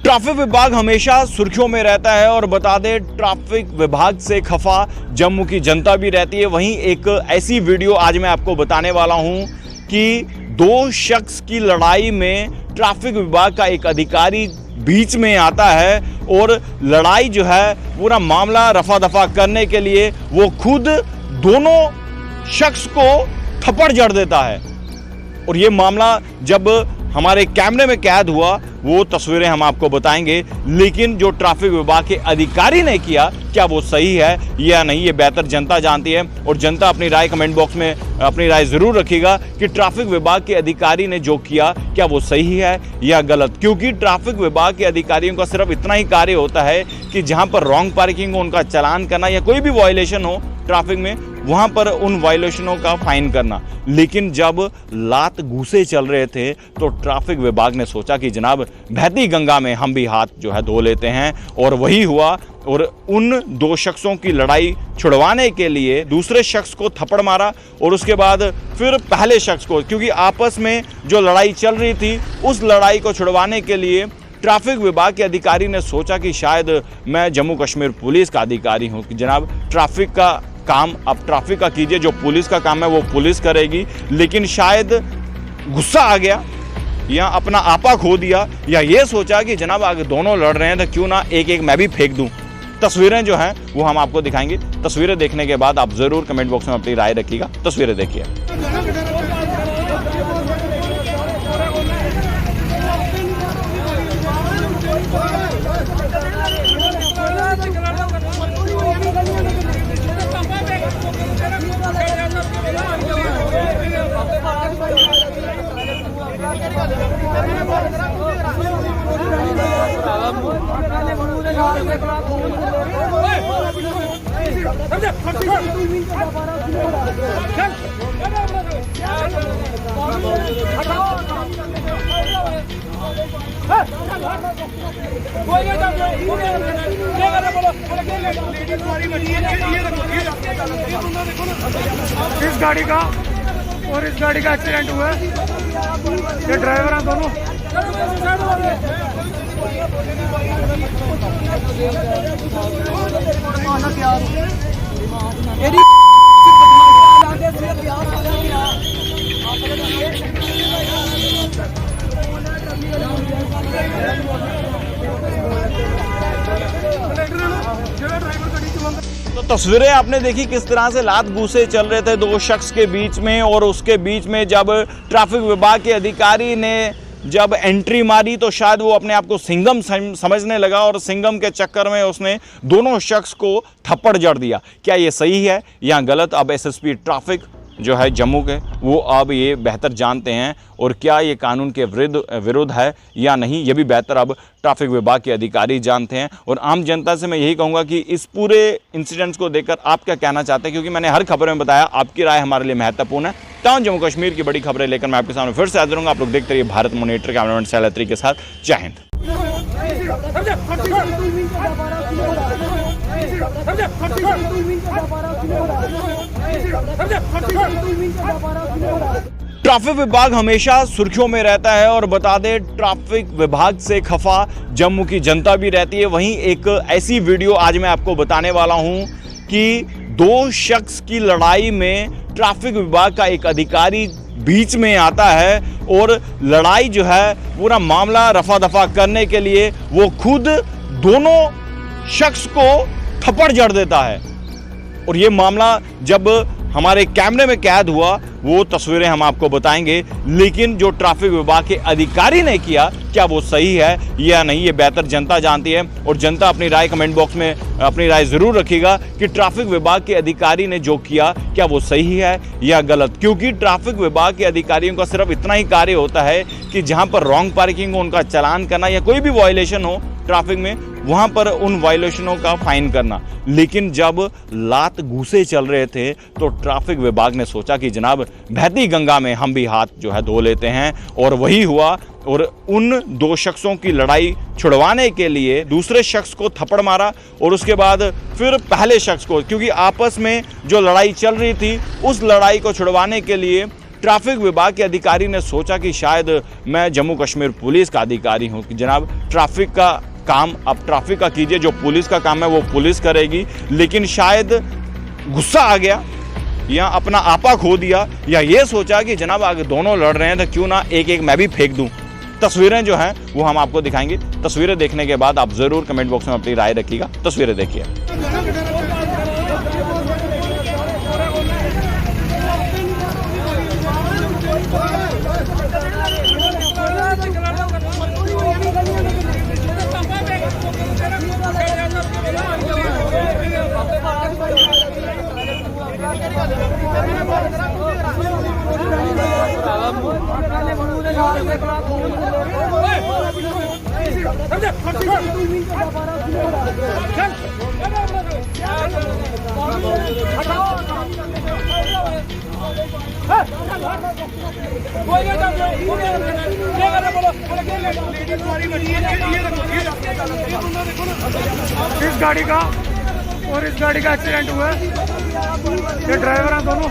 Traffic विभाग हमेशा सुर्खियों में रहता है और बता दें, ट्रैफिक विभाग से खफा जम्मू की जनता भी रहती है। वहीं एक ऐसी वीडियो आज मैं आपको बताने वाला हूं कि दो शख्स की लड़ाई में ट्रैफिक विभाग का एक अधिकारी बीच में आता है और लड़ाई जो है पूरा मामला रफा दफा करने के लिए वो खुद दोनों शख्स को थप्पड़ जड़ देता है। और ये मामला जब हमारे कैमरे में कैद हुआ वो तस्वीरें हम आपको बताएंगे, लेकिन जो ट्रैफिक विभाग के अधिकारी ने किया क्या वो सही है या नहीं, ये बेहतर जनता जानती है। और जनता अपनी राय कमेंट बॉक्स में अपनी राय जरूर रखिएगा कि ट्रैफिक विभाग के अधिकारी ने जो किया क्या वो सही है या गलत। क्योंकि ट्रैफिक विभाग के अधिकारियों का सिर्फ इतना ही कार्य होता है कि जहां पर रॉन्ग पार्किंग हो उनका चालान करना या कोई भी वायलेशन हो ट्रैफिक में वहां पर उन वायलेशनों का फाइन करना। लेकिन जब लात घूसे चल रहे थे तो ट्रैफिक विभाग ने सोचा कि जनाब बहती गंगा में हम भी हाथ जो है धो लेते हैं, और वही हुआ। और उन दो शख्सों की लड़ाई छुड़वाने के लिए दूसरे शख्स को थप्पड़ मारा और उसके बाद फिर पहले शख्स को, क्योंकि आपस में जो लड़ाई चल रही थी उस लड़ाई को छुड़वाने के लिए ट्रैफिक विभाग के अधिकारी ने सोचा कि शायद मैं जम्मू कश्मीर पुलिस का अधिकारी हूं कि जनाब ट्रैफिक का काम आप ट्रैफिक का कीजिए, जो पुलिस का काम है वो पुलिस करेगी। लेकिन शायद गुस्सा आ गया या अपना आपा खो दिया या ये सोचा कि जनाब आगे दोनों लड़ रहे हैं तो क्यों ना एक एक मैं भी फेंक दूं। तस्वीरें जो हैं वो हम आपको दिखाएंगे। तस्वीरें देखने के बाद आप जरूर कमेंट बॉक्स में अपनी राय रखिएगा। तस्वीरें देखिए। इस गाड़ी का और इस गाड़ी का एक्सीडेंट हुआ है। ये ड्राइवर हैं दोनों। तो तस्वीरें आपने देखी किस तरह से लात घूसे चल रहे थे दो शख्स के बीच में, और उसके बीच में जब ट्रैफिक विभाग के अधिकारी ने जब एंट्री मारी तो शायद वो अपने आप को सिंघम समझने लगा और सिंघम के चक्कर में उसने दोनों शख्स को थप्पड़ जड़ दिया। क्या ये सही है या गलत, अब एसएसपी ट्रैफिक जो है जम्मू के वो अब ये बेहतर जानते हैं, और क्या ये कानून के विरुद्ध है या नहीं ये भी बेहतर अब ट्रैफिक विभाग के अधिकारी जानते हैं। और आम जनता से मैं यही कहूँगा कि इस पूरे इंसिडेंट्स को देखकर आप क्या कहना चाहते हैं, क्योंकि मैंने हर खबर में बताया आपकी राय हमारे लिए महत्वपूर्ण है। टाउन जम्मू कश्मीर की बड़ी खबरें लेकर मैं आपके सामने फिर से हाजिर हूँगा। आप लोग देखते रहिए भारत मॉनिटर, कैमरामैन सैलत्री के साथ। जय हिंद। ट्रैफिक विभाग हमेशा सुर्खियों में रहता है और बता दें, ट्रैफिक विभाग से खफा जम्मू की जनता भी रहती है। वहीं एक ऐसी वीडियो आज मैं आपको बताने वाला हूं कि दो शख्स की लड़ाई में ट्रैफिक विभाग का एक अधिकारी बीच में आता है और लड़ाई जो है पूरा मामला रफा दफा करने के लिए वो खुद दोनों शख्स को थप्पड़ जड़ देता है। और ये मामला जब हमारे कैमरे में कैद हुआ वो तस्वीरें हम आपको बताएंगे, लेकिन जो ट्रैफिक विभाग के अधिकारी ने किया क्या वो सही है या नहीं, ये बेहतर जनता जानती है। और जनता अपनी राय कमेंट बॉक्स में अपनी राय जरूर रखिएगा कि ट्रैफिक विभाग के अधिकारी ने जो किया क्या वो सही है या गलत। क्योंकि ट्रैफिक विभाग के अधिकारियों का सिर्फ इतना ही कार्य होता है कि जहां पर रॉन्ग पार्किंग हो उनका चालान करना या कोई भी वायलेशन हो ट्रैफिक में, वहां पर उन वायलेशनों का फाइन करना। लेकिन जब लात घूसे चल रहे थे तो ट्रैफिक विभाग ने सोचा कि जनाब बहती गंगा में हम भी हाथ जो है धो लेते हैं, और वही हुआ। और उन दो शख्सों की लड़ाई छुड़वाने के लिए दूसरे शख्स को थप्पड़ मारा, और उसके बाद फिर पहले शख्स को, क्योंकि आपस में जो लड़ाई चल रही थी उस लड़ाई को छुड़वाने के लिए ट्रैफिक विभाग के अधिकारी ने सोचा कि शायद मैं जम्मू कश्मीर पुलिस का अधिकारी हूं कि जनाब ट्रैफिक का काम आप ट्रैफिक का कीजिए, जो पुलिस का काम है वो पुलिस करेगी। लेकिन शायद गुस्सा आ गया या अपना आपा खो दिया, या ये सोचा कि जनाब आगे दोनों लड़ रहे हैं तो क्यों ना एक एक मैं भी फेंक दूं। तस्वीरें जो हैं वो हम आपको दिखाएंगे। तस्वीरें देखने के बाद आप जरूर कमेंट बॉक्स में अपनी राय रखिएगा। तस्वीरें देखिए। इस गाड़ी का और इस गाड़ी का एक्सीडेंट हुआ है। ये ड्राइवर हैं दोनों।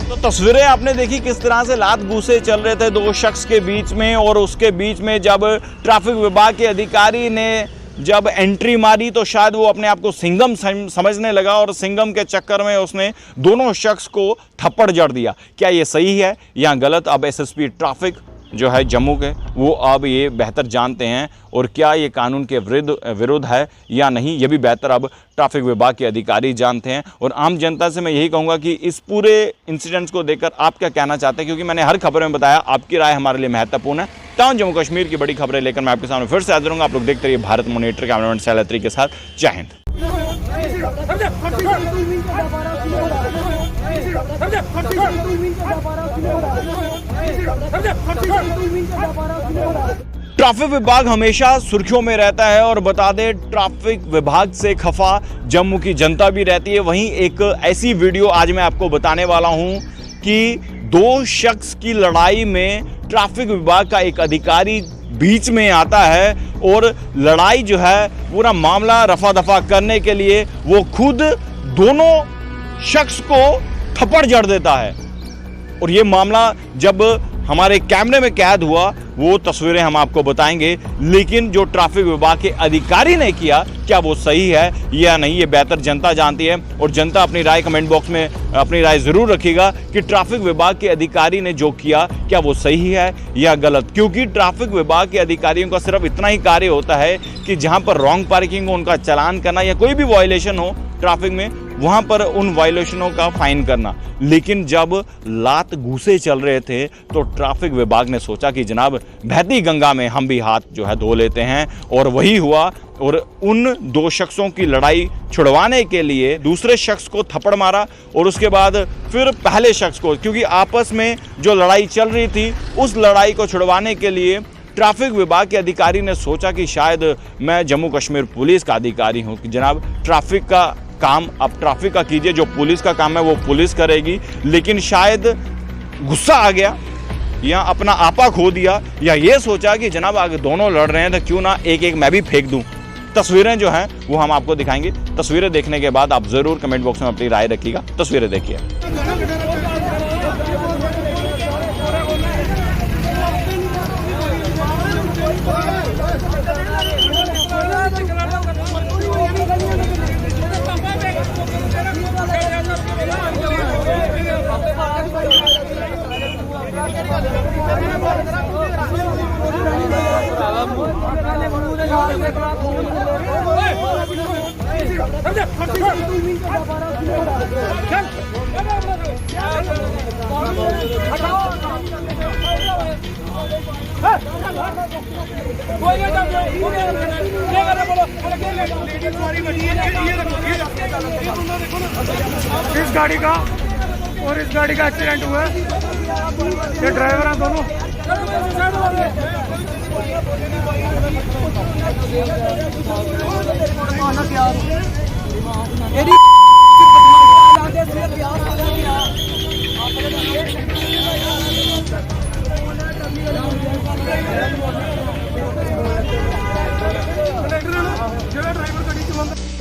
तो तस्वीरें आपने देखी किस तरह से लात घूसे चल रहे थे दो शख्स के बीच में, और उसके बीच में जब ट्रैफिक विभाग के अधिकारी ने जब एंट्री मारी तो शायद वो अपने आप को सिंघम समझने लगा, और सिंघम के चक्कर में उसने दोनों शख्स को थप्पड़ जड़ दिया। क्या ये सही है या गलत? अब एसएसपी ट्रैफिक जो है जम्मू के वो अब ये बेहतर जानते हैं, और क्या ये कानून के विरुद्ध है या नहीं ये भी बेहतर अब ट्रैफिक विभाग के अधिकारी जानते हैं। और आम जनता से मैं यही कहूँगा कि इस पूरे इंसिडेंट्स को देखकर आप क्या कहना चाहते हैं, क्योंकि मैंने हर खबर में बताया आपकी राय हमारे लिए महत्वपूर्ण है। टाउन जम्मू कश्मीर की बड़ी खबरें लेकर मैं आपके सामने फिर से हाजिर हूँगा। आप लोग देखते रहिए भारत मॉनिटर, कैमरामैन सैलत्री के साथ। जय हिंद। ट्रैफिक विभाग हमेशा सुर्खियों में रहता है, और बता दें ट्रैफिक विभाग से खफा जम्मू की जनता भी रहती है। वहीं एक ऐसी वीडियो आज मैं आपको बताने वाला हूं कि दो शख्स की लड़ाई में ट्रैफिक विभाग का एक अधिकारी बीच में आता है, और लड़ाई जो है पूरा मामला रफा दफा करने के लिए वो खुद दोनों शख्स को थप्पड़ जड़ देता है। और ये मामला जब हमारे कैमरे में कैद हुआ वो तस्वीरें हम आपको बताएंगे, लेकिन जो ट्रैफिक विभाग के अधिकारी ने किया क्या वो सही है या नहीं ये बेहतर जनता जानती है। और जनता अपनी राय कमेंट बॉक्स में अपनी राय जरूर रखिएगा कि ट्रैफिक विभाग के अधिकारी ने जो किया क्या वो सही है या गलत। क्योंकि ट्रैफिक विभाग के अधिकारियों का सिर्फ इतना ही कार्य होता है कि जहां पर रॉन्ग पार्किंग हो उनका चालान करना, या कोई भी वायलेशन हो ट्रैफिक में वहां पर उन वायलेशनों का फाइन करना। लेकिन जब लात घूसे चल रहे थे तो ट्रैफिक विभाग ने सोचा कि जनाब बहती गंगा में हम भी हाथ जो है धो लेते हैं, और वही हुआ। और उन दो शख्सों की लड़ाई छुड़वाने के लिए दूसरे शख्स को थप्पड़ मारा, और उसके बाद फिर पहले शख्स को, क्योंकि आपस में जो लड़ाई चल रही थी उस लड़ाई को छुड़वाने के लिए ट्रैफिक विभाग के अधिकारी ने सोचा कि शायद मैं जम्मू कश्मीर पुलिस का अधिकारी हूं कि जनाब ट्रैफिक का काम आप ट्रैफिक का कीजिए, जो पुलिस का काम है वो पुलिस करेगी। लेकिन शायद गुस्सा आ गया या अपना आपा खो दिया, या ये सोचा कि जनाब आगे दोनों लड़ रहे हैं तो क्यों ना एक एक मैं भी फेंक दूं। तस्वीरें जो हैं वो हम आपको दिखाएंगे। तस्वीरें देखने के बाद आप जरूर कमेंट बॉक्स में अपनी राय रखिएगा। तस्वीरें देखिए। इस गाड़ी का और इस गाड़ी का एक्सीडेंट हुआ है। ये ड्राइवर हैं दोनों।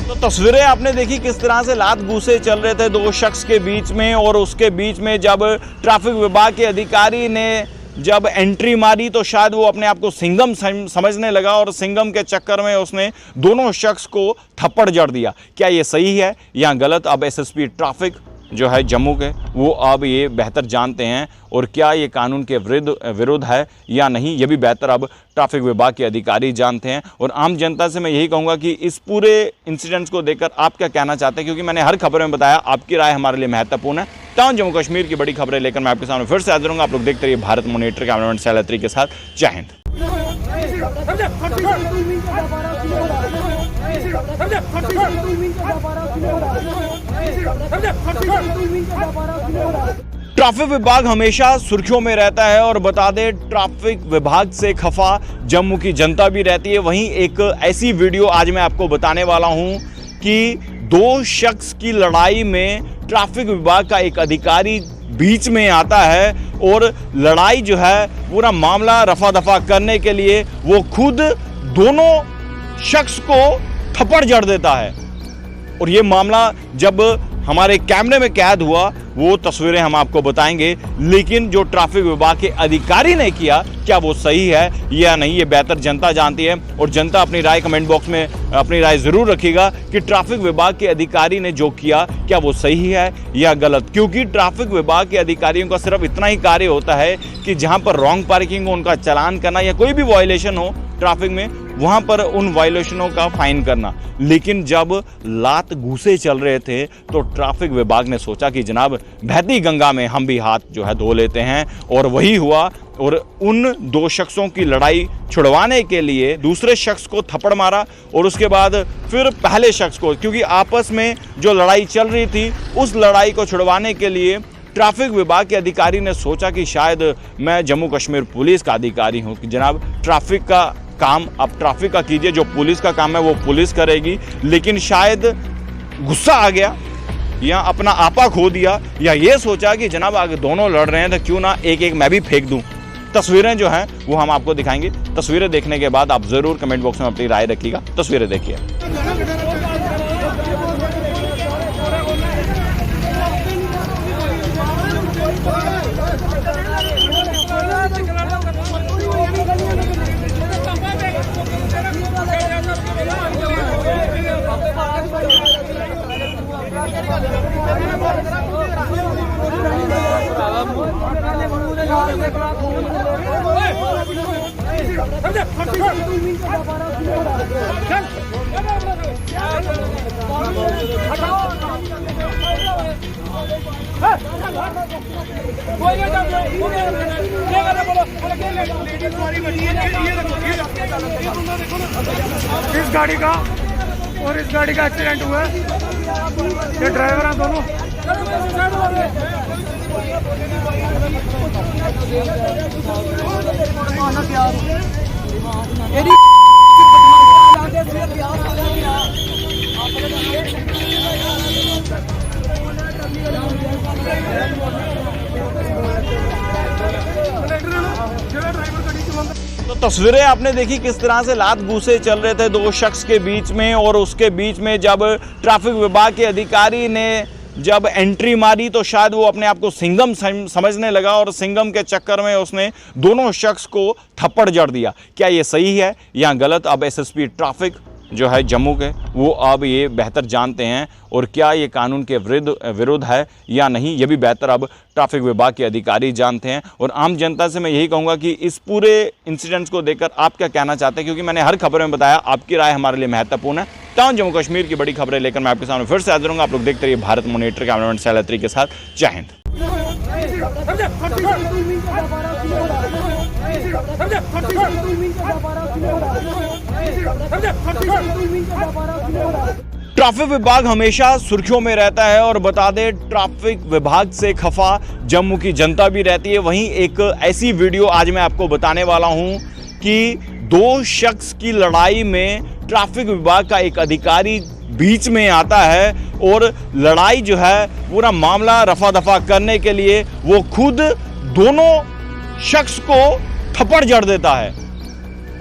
तो तस्वीरें आपने देखी किस तरह से लात घूंसे चल रहे थे दो शख्स के बीच में, और उसके बीच में जब ट्रैफिक विभाग के अधिकारी ने जब एंट्री मारी तो शायद वो अपने आप को सिंघम समझने लगा और सिंघम के चक्कर में उसने दोनों शख्स को थप्पड़ जड़ दिया। क्या ये सही है या गलत? अब एसएसपी ट्रैफिक जो है जम्मू के, वो अब ये बेहतर जानते हैं, और क्या ये कानून के विरुद्ध है या नहीं, ये भी बेहतर अब ट्रैफिक विभाग के अधिकारी जानते हैं। और आम जनता से मैं यही कहूँगा कि इस पूरे इंसिडेंट्स को देखकर आप क्या कहना चाहते हैं, क्योंकि मैंने हर खबर में बताया आपकी राय हमारे लिए महत्वपूर्ण है। टाउन जम्मू कश्मीर की बड़ी खबरें लेकर मैं आपके सामने फिर से हाजिर हूँगा। आप लोग देखते रहिए भारत मॉनिटर, कैमरामैन सैलत्री के साथ। जय हिंद। ट्रैफिक विभाग हमेशा सुर्खियों में रहता है, और बता दें ट्रैफिक विभाग से खफा जम्मू की जनता भी रहती है। वहीं एक ऐसी वीडियो आज मैं आपको बताने वाला हूं कि दो शख्स की लड़ाई में ट्रैफिक विभाग का एक अधिकारी बीच में आता है, और लड़ाई जो है पूरा मामला रफा दफा करने के लिए वो खुद दोनों शख्स को थप्पड़ जड़ देता है। और ये मामला जब हमारे कैमरे में कैद हुआ वो तस्वीरें हम आपको बताएंगे, लेकिन जो ट्रैफिक विभाग के अधिकारी ने किया, क्या वो सही है या नहीं, ये बेहतर जनता जानती है। और जनता अपनी राय कमेंट बॉक्स में अपनी राय जरूर रखिएगा कि ट्रैफिक विभाग के अधिकारी ने जो किया क्या वो सही है या गलत। क्योंकि ट्रैफिक विभाग के अधिकारियों का सिर्फ इतना ही कार्य होता है कि जहां पर रॉन्ग पार्किंग हो उनका चालान करना, या कोई भी वायलेशन हो ट्रैफिक में वहां पर उन वायलेशनों का फाइन करना। लेकिन जब लात घूंसे चल रहे थे तो ट्रैफिक विभाग ने सोचा कि जनाब बहती गंगा में हम भी हाथ जो है धो लेते हैं, और वही हुआ। और उन दो शख्सों की लड़ाई छुड़वाने के लिए दूसरे शख्स को थप्पड़ मारा, और उसके बाद फिर पहले शख्स को, क्योंकि आपस में जो लड़ाई चल रही थी उस लड़ाई को छुड़वाने के लिए ट्रैफिक विभाग के अधिकारी ने सोचा कि शायद मैं जम्मू कश्मीर पुलिस का अधिकारी हूं कि जनाब ट्रैफिक का काम आप ट्रैफिक का कीजिए, जो पुलिस का काम है वो पुलिस करेगी। लेकिन शायद गुस्सा आ गया या अपना आपा खो दिया, या ये सोचा कि जनाब आगे दोनों लड़ रहे हैं तो क्यों ना एक एक मैं भी फेंक दूं। तस्वीरें जो हैं वो हम आपको दिखाएंगे। तस्वीरें देखने के बाद आप जरूर कमेंट बॉक्स में अपनी राय रखिएगा। तस्वीरें देखिए। इस गाड़ी का और इस गाड़ी का एक्सीडेंट हुआ है। ये ड्राइवर हैं दोनों। तो तस्वीरें आपने देखी किस तरह से लात घूंसे चल रहे थे दो शख्स के बीच में, और उसके बीच में जब ट्रैफिक विभाग के अधिकारी ने जब एंट्री मारी तो शायद वो अपने आप को सिंघम समझने लगा, और सिंघम के चक्कर में उसने दोनों शख्स को थप्पड़ जड़ दिया। क्या ये सही है या गलत? अब एसएसपी ट्रैफिक जो है जम्मू के, वो अब ये बेहतर जानते हैं, और क्या ये कानून के विरुद्ध है या नहीं, ये भी बेहतर अब ट्रैफिक विभाग के अधिकारी जानते हैं। और आम जनता से मैं यही कहूँगा कि इस पूरे इंसिडेंट्स को देखकर आप क्या कहना चाहते हैं, क्योंकि मैंने हर खबर में बताया आपकी राय हमारे लिए महत्वपूर्ण है। टाउन जम्मू कश्मीर की बड़ी खबरें लेकर मैं आपके सामने फिर से हाजिर हूँगा। आप लोग देखते रहिए भारत मॉनिटर, कैमरामैन सैलत्री के साथ। जय हिंद। ट्रैफिक विभाग हमेशा सुर्खियों में रहता है और बता दें ट्रैफिक विभाग से खफा जम्मू की जनता भी रहती है। वहीं एक ऐसी वीडियो आज मैं आपको बताने वाला हूं कि दो शख्स की लड़ाई में ट्रैफिक विभाग का एक अधिकारी बीच में आता है और लड़ाई जो है पूरा मामला रफा दफा करने के लिए वो खुद दोनों शख्स को थप्पड़ जड़ देता है।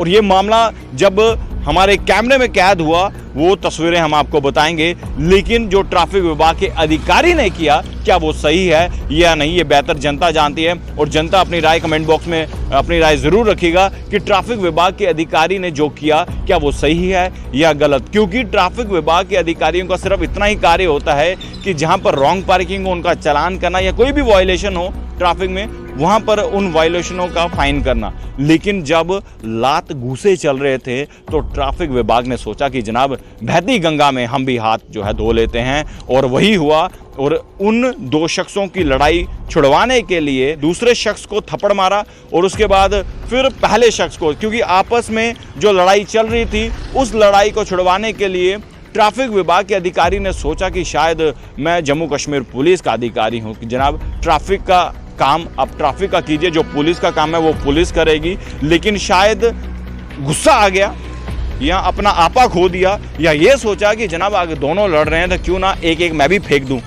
और ये मामला जब हमारे कैमरे में कैद हुआ वो तस्वीरें हम आपको बताएंगे, लेकिन जो ट्रैफिक विभाग के अधिकारी ने किया क्या वो सही है या नहीं ये बेहतर जनता जानती है। और जनता अपनी राय कमेंट बॉक्स में अपनी राय जरूर रखिएगा कि ट्रैफिक विभाग के अधिकारी ने जो किया क्या वो सही है या गलत, क्योंकि ट्रैफिक विभाग के अधिकारियों का सिर्फ इतना ही कार्य होता है कि जहां पर रॉन्ग पार्किंग हो उनका चालान करना या कोई भी वायलेशन हो ट्रैफिक में वहां पर उन वायलेशनों का फाइन करना। लेकिन जब लात घूसे चल रहे थे तो ट्रैफिक विभाग ने सोचा कि जनाब बहती गंगा में हम भी हाथ जो है धो लेते हैं, और वही हुआ। और उन दो शख्सों की लड़ाई छुड़वाने के लिए दूसरे शख्स को थप्पड़ मारा और उसके बाद फिर पहले शख्स को, क्योंकि आपस में जो लड़ाई चल रही थी उस लड़ाई को छुड़वाने के लिए ट्रैफिक विभाग के अधिकारी ने सोचा कि शायद मैं जम्मू कश्मीर पुलिस का अधिकारी हूं कि जनाब ट्रैफिक का काम आप ट्रैफिक का कीजिए, जो पुलिस का काम है वो पुलिस करेगी। लेकिन शायद गुस्सा आ गया या अपना आपा खो दिया या ये सोचा कि जनाब आगे दोनों लड़ रहे हैं तो क्यों ना एक एक मैं भी फेंक दूं।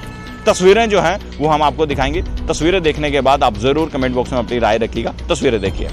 तस्वीरें जो हैं वो हम आपको दिखाएंगे। तस्वीरें देखने के बाद आप जरूर कमेंट बॉक्स में अपनी राय रखिएगा। तस्वीरें देखिए।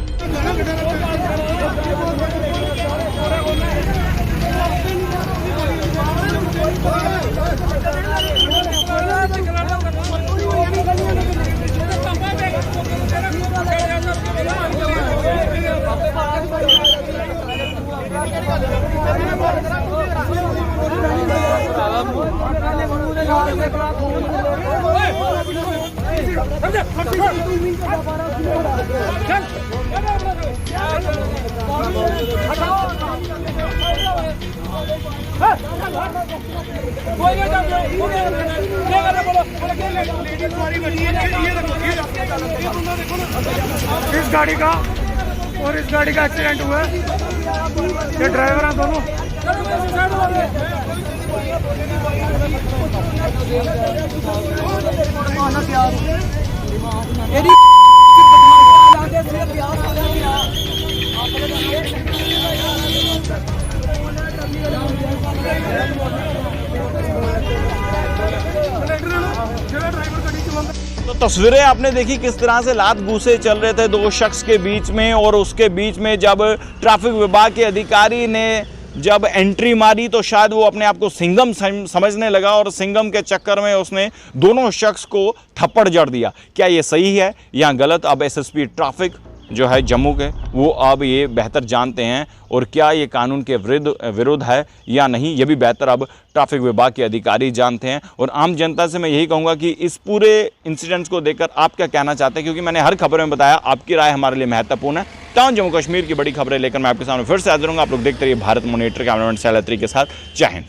इस गाड़ी का और इस गाड़ी का एक्सीडेंट हुआ है। ये ड्राइवर हैं दोनों। तो तस्वीरें आपने देखी किस तरह से लात घूसे चल रहे थे दो शख्स के बीच में, और उसके बीच में जब ट्रैफिक विभाग के अधिकारी ने जब एंट्री मारी तो शायद वो अपने आप को सिंघम समझने लगा और सिंघम के चक्कर में उसने दोनों शख्स को थप्पड़ जड़ दिया। क्या ये सही है या गलत, अब एसएसपी ट्रैफिक जो है जम्मू के वो अब ये बेहतर जानते हैं, और क्या ये कानून के विरुद्ध है या नहीं ये भी बेहतर अब ट्रैफिक विभाग के अधिकारी जानते हैं। और आम जनता से मैं यही कहूँगा कि इस पूरे इंसिडेंट्स को देखकर आप क्या कहना चाहते हैं, क्योंकि मैंने हर खबर में बताया आपकी राय हमारे लिए महत्वपूर्ण है। टाउन जम्मू कश्मीर की बड़ी खबरें लेकर मैं आपके सामने फिर से हाजिर हूँगा। आप लोग देखते रहिए भारत मॉनिटर, कैमरामैन सैलत्री के साथ। जय हिंद।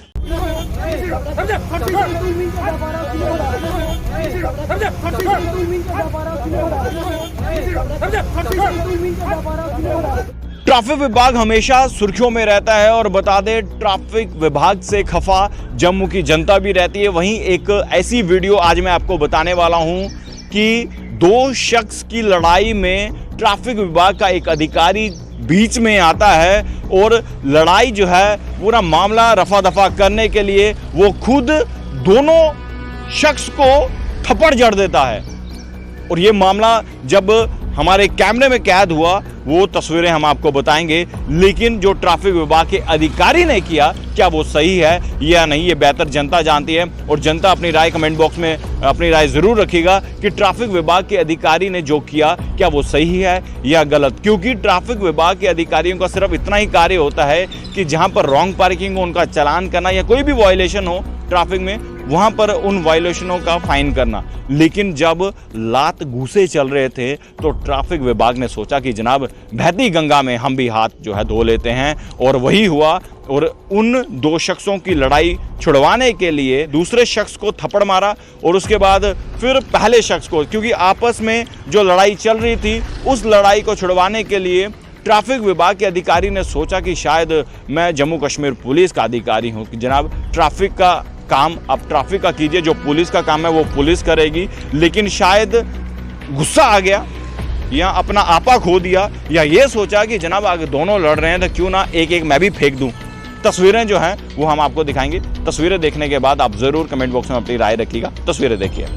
ट्रैफिक विभाग हमेशा सुर्खियों में रहता है और बता दें ट्रैफिक विभाग से खफा जम्मू की जनता भी रहती है। वहीं एक ऐसी वीडियो आज मैं आपको बताने वाला हूं कि दो शख्स की लड़ाई में ट्रैफिक विभाग का एक अधिकारी बीच में आता है और लड़ाई जो है पूरा मामला रफा दफा करने के लिए वो खुद दोनों शख्स को थप्पड़ जड़ देता है। और ये मामला जब हमारे कैमरे में कैद हुआ वो तस्वीरें हम आपको बताएंगे, लेकिन जो ट्रैफिक विभाग के अधिकारी ने किया क्या वो सही है या नहीं ये बेहतर जनता जानती है। और जनता अपनी राय कमेंट बॉक्स में अपनी राय जरूर रखिएगा कि ट्रैफिक विभाग के अधिकारी ने जो किया क्या वो सही है या गलत, क्योंकि ट्रैफिक विभाग के अधिकारियों का सिर्फ इतना ही कार्य होता है कि जहां पर रॉन्ग पार्किंग हो उनका चालान करना या कोई भी वायलेशन हो ट्रैफिक में वहां पर उन वायलेशनों का फाइन करना। लेकिन जब लात घूसे चल रहे थे तो ट्रैफिक विभाग ने सोचा कि जनाब बहती गंगा में हम भी हाथ जो है धो लेते हैं, और वही हुआ। और उन दो शख्सों की लड़ाई छुड़वाने के लिए दूसरे शख्स को थप्पड़ मारा और उसके बाद फिर पहले शख्स को, क्योंकि आपस में जो लड़ाई चल रही थी उस लड़ाई को छुड़वाने के लिए ट्रैफिक विभाग के अधिकारी ने सोचा कि शायद मैं जम्मू कश्मीर पुलिस का अधिकारी हूं कि जनाब ट्रैफिक का काम आप ट्रैफिक का कीजिए, जो पुलिस का काम है वो पुलिस करेगी। लेकिन शायद गुस्सा आ गया या अपना आपा खो दिया, या ये सोचा कि जनाब आगे दोनों लड़ रहे हैं तो क्यों ना एक एक मैं भी फेंक दूं। तस्वीरें जो हैं वो हम आपको दिखाएंगे। तस्वीरें देखने के बाद आप जरूर कमेंट बॉक्स में अपनी राय रखिएगा। तस्वीरें देखिए।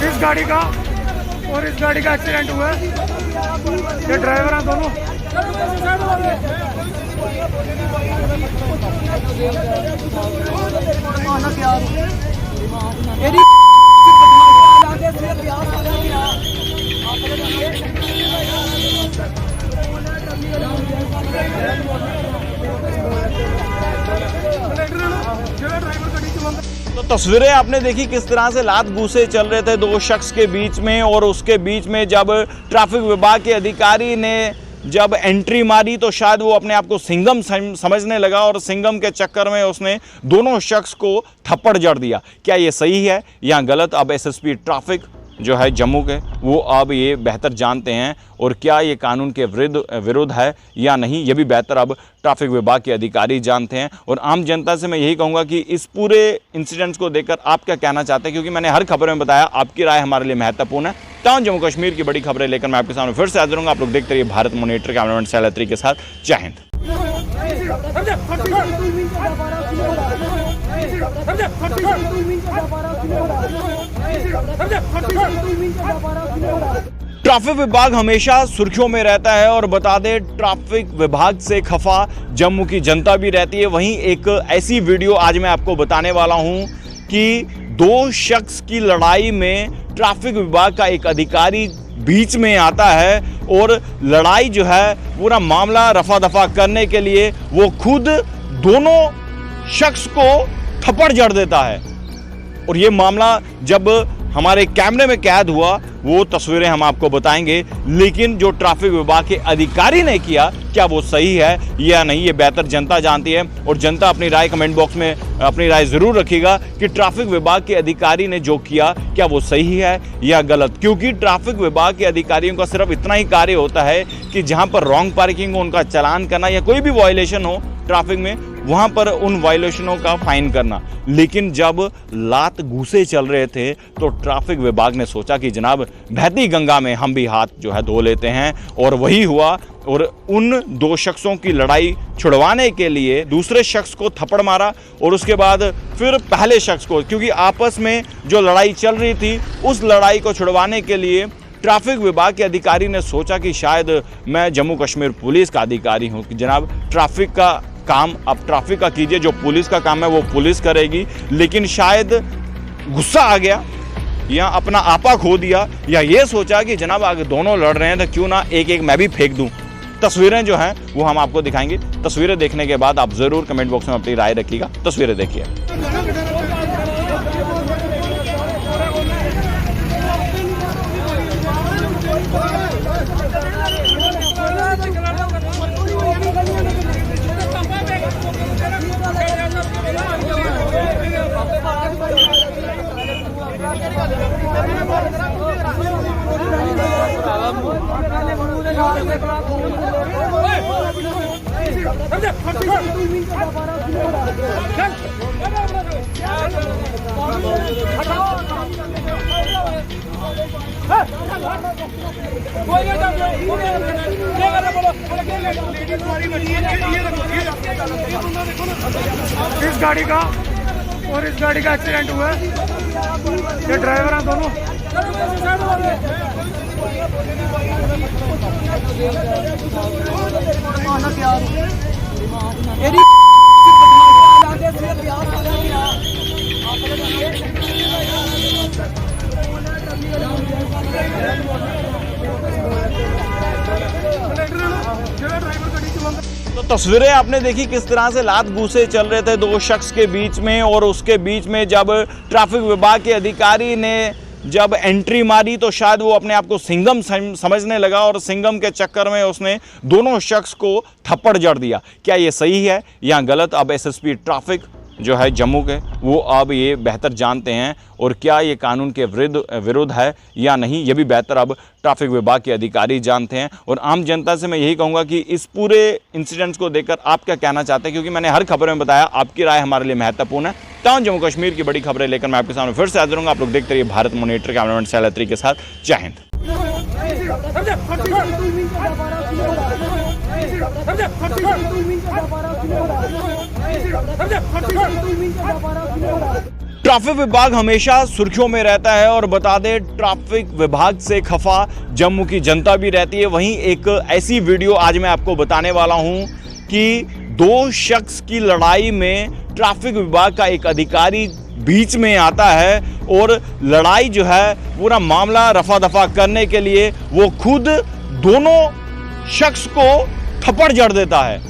इस गाड़ी का और इस गाड़ी का एक्सीडेंट हुआ है। ये ड्राइवर हैं दोनों। तो तस्वीरें आपने देखी किस तरह से लात घूसे चल रहे थे दो शख्स के बीच में, और उसके बीच में जब ट्रैफिक विभाग के अधिकारी ने जब एंट्री मारी तो शायद वो अपने आप को सिंघम समझने लगा और सिंघम के चक्कर में उसने दोनों शख्स को थप्पड़ जड़ दिया। क्या ये सही है या गलत? अब एसएसपी ट्रैफिक जो है जम्मू के वो अब ये बेहतर जानते हैं, और क्या ये कानून के विरुद्ध है या नहीं ये भी बेहतर अब ट्रैफिक विभाग के अधिकारी जानते हैं। और आम जनता से मैं यही कहूँगा कि इस पूरे इंसिडेंट्स को देखकर आप क्या कहना चाहते हैं, क्योंकि मैंने हर खबर में बताया आपकी राय हमारे लिए महत्वपूर्ण है। तमाम जम्मू कश्मीर की बड़ी खबरें लेकर मैं आपके सामने फिर से हाजिर हूँगा। आप लोग देखते रहिए भारत मॉनिटर, कैमरामैन सैलत्री के साथ। जय हिंद। ट्रैफिक विभाग हमेशा सुर्खियों में रहता है, और बता दें ट्रैफिक विभाग से खफा जम्मू की जनता भी रहती है। वहीं एक ऐसी वीडियो आज मैं आपको बताने वाला हूं कि दो शख्स की लड़ाई में ट्रैफिक विभाग का एक अधिकारी बीच में आता है, और लड़ाई जो है पूरा मामला रफा दफा करने के लिए वो खुद दोनों शख्स को थप्पड़ जड़ देता है। और ये मामला जब हमारे कैमरे में कैद हुआ वो तस्वीरें हम आपको बताएंगे। लेकिन जो ट्रैफिक विभाग के अधिकारी ने किया, क्या वो सही है या नहीं ये बेहतर जनता जानती है। और जनता अपनी राय कमेंट बॉक्स में अपनी राय जरूर रखिएगा कि ट्रैफिक विभाग के अधिकारी ने जो किया क्या वो सही है या गलत। क्योंकि ट्रैफिक विभाग के अधिकारियों का सिर्फ इतना ही कार्य होता है कि जहां पर रॉन्ग पार्किंग हो उनका चालान करना, या कोई भी वायलेशन हो ट्रैफिक में वहां पर उन वायलेशनों का फाइन करना। लेकिन जब लात घूसे चल रहे थे तो ट्रैफिक विभाग ने सोचा कि जनाब बहती गंगा में हम भी हाथ जो है धो लेते हैं, और वही हुआ। और उन दो शख्सों की लड़ाई छुड़वाने के लिए दूसरे शख्स को थप्पड़ मारा और उसके बाद फिर पहले शख्स को, क्योंकि आपस में जो लड़ाई चल रही थी उस लड़ाई को छुड़वाने के लिए ट्रैफिक विभाग के अधिकारी ने सोचा कि शायद मैं जम्मू कश्मीर पुलिस का अधिकारी हूं कि जनाब ट्रैफिक का काम आप ट्रैफिक का कीजिए, जो पुलिस का काम है वो पुलिस करेगी। लेकिन शायद गुस्सा आ गया या अपना आपा खो दिया, या ये सोचा कि जनाब आगे दोनों लड़ रहे हैं तो क्यों ना एक एक मैं भी फेंक दूं। तस्वीरें जो हैं वो हम आपको दिखाएंगे। तस्वीरें देखने के बाद आप जरूर कमेंट बॉक्स में अपनी राय रखिएगा। तस्वीरें देखिए। हटाओ इस गाड़ी का और इस गाड़ी का एक्सीडेंट हुआ है। ये ड्राइवर हैं दोनों। तो तस्वीरें आपने देखी किस तरह से लात घूंसे चल रहे थे दो शख्स के बीच में, और उसके बीच में जब ट्रैफिक विभाग के अधिकारी ने जब एंट्री मारी तो शायद वो अपने आप को सिंघम समझने लगा और सिंघम के चक्कर में उसने दोनों शख्स को थप्पड़ जड़ दिया। क्या ये सही है या गलत? अब एसएसपी ट्रैफिक जो है जम्मू के, वो अब ये बेहतर जानते हैं, और क्या ये कानून के विरुद्ध है या नहीं, ये भी बेहतर अब ट्रैफिक विभाग के अधिकारी जानते हैं। और आम जनता से मैं यही कहूँगा कि इस पूरे इंसिडेंट्स को देखकर आप क्या कहना चाहते हैं, क्योंकि मैंने हर खबर में बताया आपकी राय हमारे लिए महत्वपूर्ण है। तमाम जम्मू कश्मीर की बड़ी खबरें लेकर मैं आपके सामने फिर से हाजिर हूँगा। आप लोग देखते रहिए भारत मॉनिटर, कैमरामैन सैलत्री के साथ। जय हिंद। ट्रैफिक विभाग हमेशा सुर्खियों में रहता है, और बता दें ट्रैफिक विभाग से खफा जम्मू की जनता भी रहती है। वहीं एक ऐसी वीडियो आज मैं आपको बताने वाला हूं कि दो शख्स की लड़ाई में ट्रैफिक विभाग का एक अधिकारी बीच में आता है, और लड़ाई जो है पूरा मामला रफा दफा करने के लिए वो खुद दोनों शख्स को थप्पड़ जड़ देता है।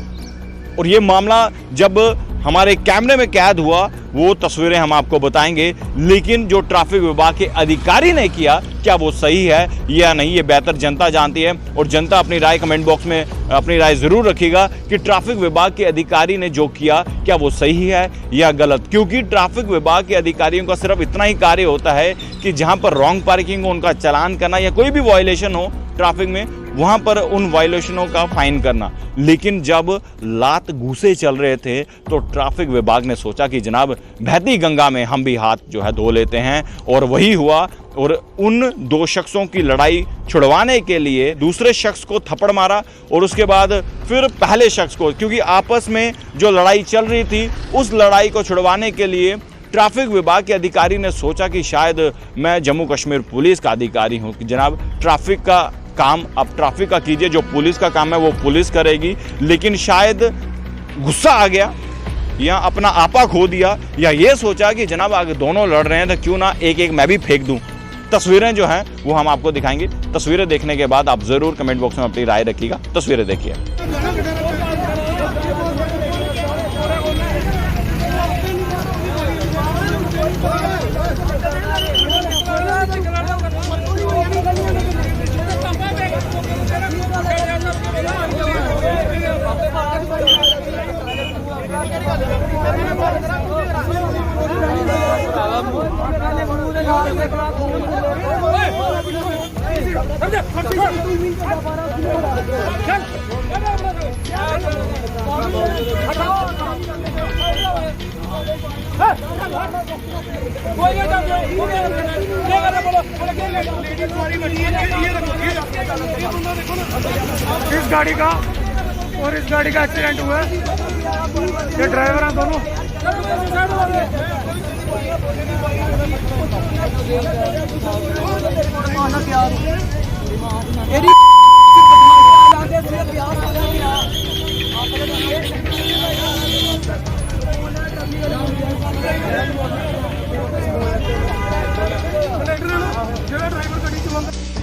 और ये मामला जब हमारे कैमरे में कैद हुआ वो तस्वीरें हम आपको बताएंगे, लेकिन जो ट्रैफिक विभाग के अधिकारी ने किया, क्या वो सही है या नहीं, ये बेहतर जनता जानती है। और जनता अपनी राय कमेंट बॉक्स में अपनी राय जरूर रखिएगा कि ट्रैफिक विभाग के अधिकारी ने जो किया क्या वो सही है या गलत। क्योंकि ट्रैफिक विभाग के अधिकारियों का सिर्फ इतना ही कार्य होता है कि जहां पर रॉन्ग पार्किंग हो उनका चालान करना, या कोई भी वायलेशन हो ट्रैफिक में वहां पर उन वायलेशनों का फाइन करना। लेकिन जब लात घूंसे चल रहे थे तो ट्रैफिक विभाग ने सोचा कि जनाब बहती गंगा में हम भी हाथ जो है धो लेते हैं, और वही हुआ। और उन दो शख्सों की लड़ाई छुड़वाने के लिए दूसरे शख्स को थप्पड़ मारा, और उसके बाद फिर पहले शख्स को, क्योंकि आपस में जो लड़ाई चल रही थी उस लड़ाई को छुड़वाने के लिए ट्रैफिक विभाग के अधिकारी ने सोचा कि शायद मैं जम्मू कश्मीर पुलिस का अधिकारी हूं कि जनाब ट्रैफिक का काम आप ट्रैफिक का कीजिए, जो पुलिस का काम है वो पुलिस करेगी। लेकिन शायद गुस्सा आ गया या अपना आपा खो दिया, या ये सोचा कि जनाब आगे दोनों लड़ रहे हैं तो क्यों ना एक एक मैं भी फेंक दूं। तस्वीरें जो हैं वो हम आपको दिखाएंगे। तस्वीरें देखने के बाद आप जरूर कमेंट बॉक्स में अपनी राय रखिएगा। तस्वीरें देखिए। इस गाड़ी का और इस गाड़ी का एक्सीडेंट हुआ है। ये ड्राइवर हैं दोनों।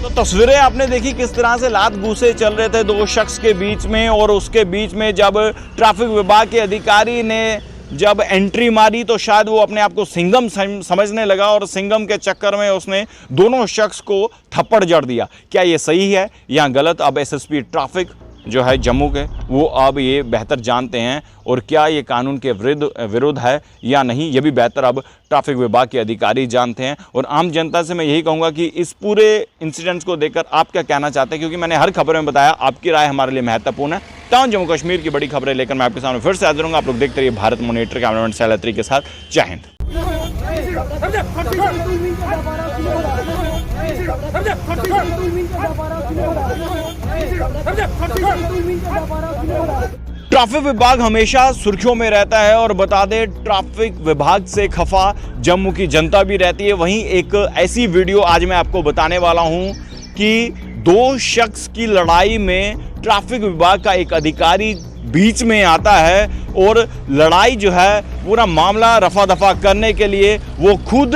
तो तस्वीरें आपने देखी किस तरह से लात घूंसे चल रहे थे दो शख्स के बीच में, और उसके बीच में जब ट्रैफिक विभाग के अधिकारी ने जब एंट्री मारी तो शायद वो अपने आप को सिंघम समझने लगा, और सिंघम के चक्कर में उसने दोनों शख्स को थप्पड़ जड़ दिया। क्या ये सही है या गलत? अब एसएसपी ट्रैफिक जो है जम्मू के, वो अब ये बेहतर जानते हैं, और क्या ये कानून के विरुद्ध है या नहीं, ये भी बेहतर अब ट्रैफिक विभाग के अधिकारी जानते हैं। और आम जनता से मैं यही कहूँगा कि इस पूरे इंसिडेंट्स को देखकर आप क्या कहना चाहते हैं, क्योंकि मैंने हर खबर में बताया आपकी राय हमारे लिए महत्वपूर्ण है। तमाम जम्मू कश्मीर की बड़ी खबरें लेकर मैं आपके सामने फिर से हाजिर हूँगा। आप लोग देखते रहिए भारत मॉनिटर, कैमरामैन सैलत्री के साथ। जय हिंद। ट्रैफिक विभाग हमेशा सुर्खियों में रहता है और बता दें ट्रैफिक विभाग से खफा जम्मू की जनता भी रहती है। वहीं एक ऐसी वीडियो आज मैं आपको बताने वाला हूं कि दो शख्स की लड़ाई में ट्रैफिक विभाग का एक अधिकारी बीच में आता है और लड़ाई जो है पूरा मामला रफा दफा करने के लिए वो खुद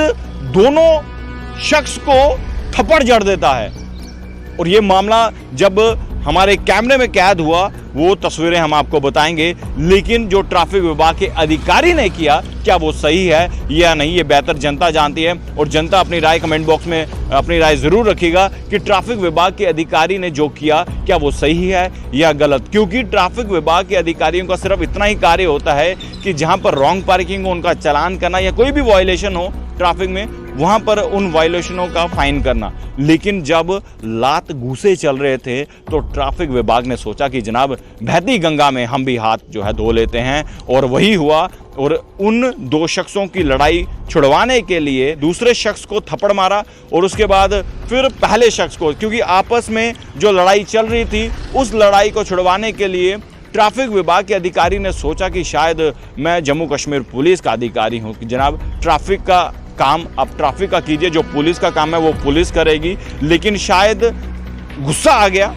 दोनों शख्स को थप्पड़ जड़ देता है। और ये मामला जब हमारे कैमरे में कैद हुआ वो तस्वीरें हम आपको बताएंगे, लेकिन जो ट्रैफिक विभाग के अधिकारी ने किया क्या वो सही है या नहीं, ये बेहतर जनता जानती है। और जनता अपनी राय कमेंट बॉक्स में अपनी राय जरूर रखिएगा कि ट्रैफिक विभाग के अधिकारी ने जो किया क्या वो सही है या गलत। क्योंकि ट्रैफिक विभाग के अधिकारियों का सिर्फ इतना ही कार्य होता है कि जहां पर रॉन्ग पार्किंग हो उनका चालान करना या कोई भी वायलेशन हो ट्रैफिक में वहां पर उन वायलेशनों का फाइन करना। लेकिन जब लात घूसे चल रहे थे तो ट्रैफिक विभाग ने सोचा कि जनाब बहती गंगा में हम भी हाथ जो है धो लेते हैं, और वही हुआ। और उन दो शख्सों की लड़ाई छुड़वाने के लिए दूसरे शख्स को थप्पड़ मारा और उसके बाद फिर पहले शख्स को, क्योंकि आपस में जो लड़ाई चल रही थी उस लड़ाई को छुड़वाने के लिए ट्रैफिक विभाग के अधिकारी ने सोचा कि शायद मैं जम्मू कश्मीर पुलिस का अधिकारी हूं कि जनाब ट्रैफिक का काम आप ट्रैफिक का कीजिए, जो पुलिस का काम है वो पुलिस करेगी। लेकिन शायद गुस्सा आ गया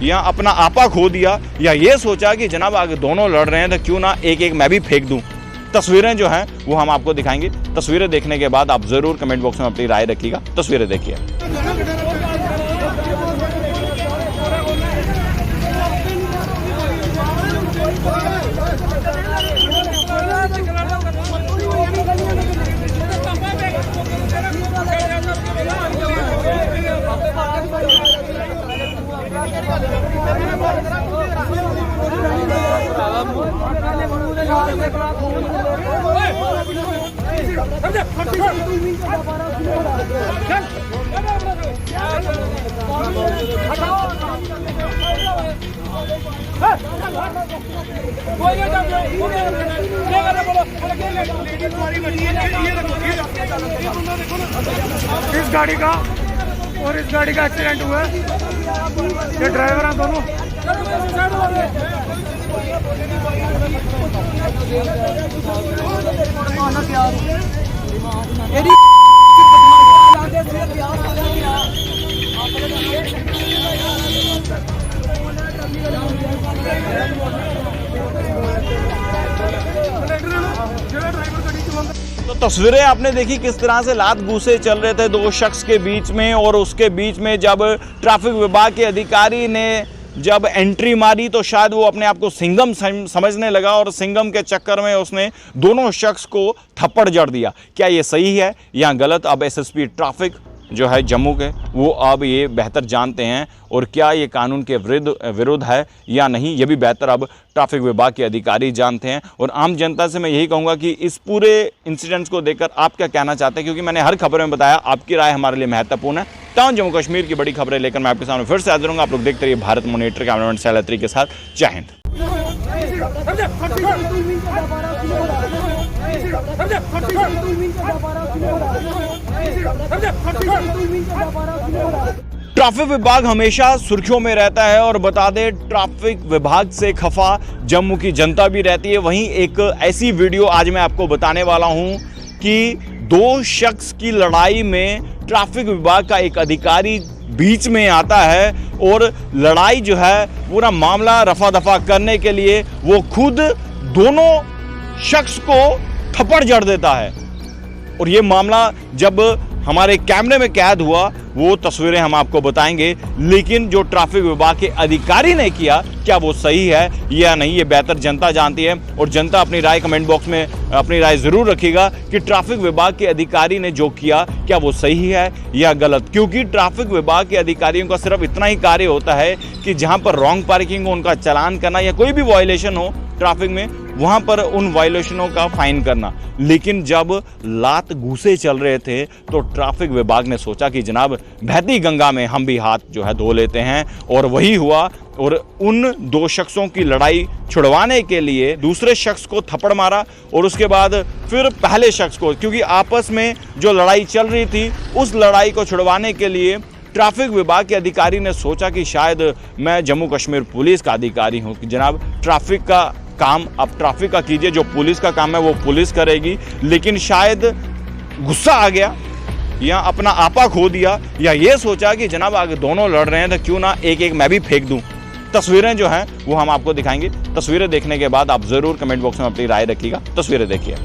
या अपना आपा खो दिया या ये सोचा कि जनाब आगे दोनों लड़ रहे हैं तो क्यों ना एक एक मैं भी फेंक दूं। तस्वीरें जो हैं वो हम आपको दिखाएंगे। तस्वीरें देखने के बाद आप जरूर कमेंट बॉक्स में अपनी राय रखिएगा। तस्वीरें देखिए। इस गाड़ी का और इस गाड़ी का एक्सीडेंट हुआ है। ये ड्राइवर हैं दोनों। तो तस्वीरें आपने देखी किस तरह से लात घूसे चल रहे थे दो शख्स के बीच में, और उसके बीच में जब ट्रैफिक विभाग के अधिकारी ने जब एंट्री मारी तो शायद वो अपने आप को सिंघम समझने लगा और सिंघम के चक्कर में उसने दोनों शख्स को थप्पड़ जड़ दिया। क्या ये सही है या गलत, अब एसएसपी ट्रैफिक जो है जम्मू के वो अब ये बेहतर जानते हैं, और क्या ये कानून के विरुद्ध है या नहीं ये भी बेहतर अब ट्रैफिक विभाग के अधिकारी जानते हैं। और आम जनता से मैं यही कहूँगा कि इस पूरे इंसिडेंट्स को देखकर आप क्या कहना चाहते हैं, क्योंकि मैंने हर खबर में बताया आपकी राय हमारे लिए महत्वपूर्ण है। तमाम जम्मू कश्मीर की बड़ी खबरें लेकर मैं आपके सामने फिर से हाजिर हूँगा। आप लोग देखते रहिए भारत मॉनिटर, कैमरामैन सैलत्री के साथ। जय हिंद। ट्रैफिक विभाग हमेशा सुर्खियों में रहता है और बता दें ट्रैफिक विभाग से खफा जम्मू की जनता भी रहती है। वहीं एक ऐसी वीडियो आज मैं आपको बताने वाला हूं कि दो शख्स की लड़ाई में ट्रैफिक विभाग का एक अधिकारी बीच में आता है और लड़ाई जो है पूरा मामला रफा दफा करने के लिए वो खुद दोनों शख्स को थप्पड़ जड़ देता है। और ये मामला जब हमारे कैमरे में कैद हुआ वो तस्वीरें हम आपको बताएंगे, लेकिन जो ट्रैफिक विभाग के अधिकारी ने किया क्या वो सही है या नहीं, ये बेहतर जनता जानती है। और जनता अपनी राय कमेंट बॉक्स में अपनी राय जरूर रखिएगा कि ट्रैफिक विभाग के अधिकारी ने जो किया क्या वो सही है या गलत। क्योंकि ट्रैफिक विभाग के अधिकारियों का सिर्फ इतना ही कार्य होता है कि जहां पर रॉन्ग पार्किंग हो उनका चालान करना या कोई भी वायलेशन हो ट्रैफिक में वहां पर उन वायलेशनों का फाइन करना। लेकिन जब लात घूसे चल रहे थे तो ट्रैफिक विभाग ने सोचा कि जनाब बहती गंगा में हम भी हाथ जो है धो लेते हैं, और वही हुआ। और उन दो शख्सों की लड़ाई छुड़वाने के लिए दूसरे शख्स को थप्पड़ मारा और उसके बाद फिर पहले शख्स को, क्योंकि आपस में जो लड़ाई चल रही थी उस लड़ाई को छुड़वाने के लिए ट्रैफिक विभाग के अधिकारी ने सोचा कि शायद मैं जम्मू कश्मीर पुलिस का अधिकारी हूं कि जनाब ट्रैफिक का काम आप ट्रैफिक का कीजिए, जो पुलिस का काम है वो पुलिस करेगी। लेकिन शायद गुस्सा आ गया या अपना आपा खो दिया या ये सोचा कि जनाब आगे दोनों लड़ रहे हैं तो क्यों ना एक एक मैं भी फेंक दूं। तस्वीरें जो हैं वो हम आपको दिखाएंगे। तस्वीरें देखने के बाद आप जरूर कमेंट बॉक्स में अपनी राय रखिएगा। तस्वीरें देखिए।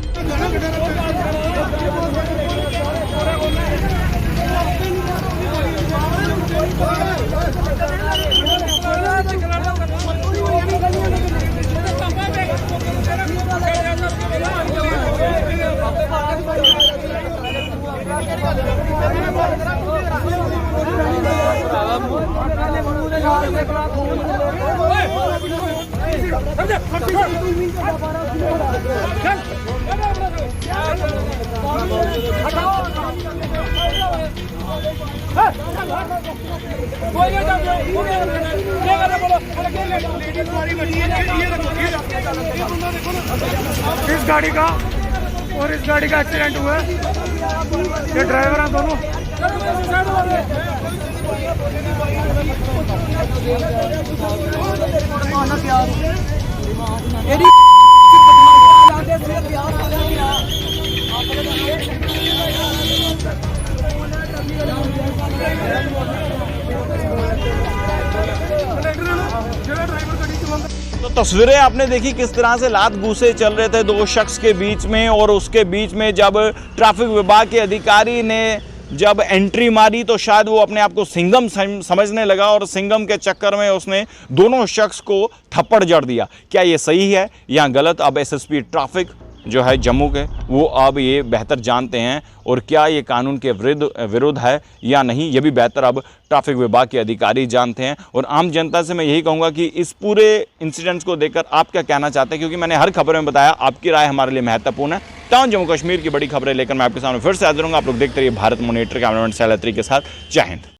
इस गाड़ी का और इस गाड़ी का एक्सीडेंट हुआ है। ये ड्राइवर हैं दोनों। तो तस्वीरें आपने देखी किस तरह से लात घूंसे चल रहे थे दो शख्स के बीच में, और उसके बीच में जब ट्रैफिक विभाग के अधिकारी ने जब एंट्री मारी तो शायद वो अपने आप को सिंघम समझने लगा और सिंघम के चक्कर में उसने दोनों शख्स को थप्पड़ जड़ दिया। क्या ये सही है या गलत? अब एसएसपी ट्रैफिक जो है जम्मू के वो अब ये बेहतर जानते हैं, और क्या ये कानून के विरुद्ध है या नहीं ये भी बेहतर अब ट्रैफिक विभाग के अधिकारी जानते हैं। और आम जनता से मैं यही कहूँगा कि इस पूरे इंसिडेंट्स को देखकर आप क्या कहना चाहते हैं, क्योंकि मैंने हर खबर में बताया आपकी राय हमारे लिए महत्वपूर्ण है। टाउन जम्मू कश्मीर की बड़ी खबरें लेकर मैं आपके सामने फिर से हाजिर हूँगा। आप लोग देखते रहिए भारत मॉनिटर, कैमरामैन सैलत्री के साथ। जय हिंद।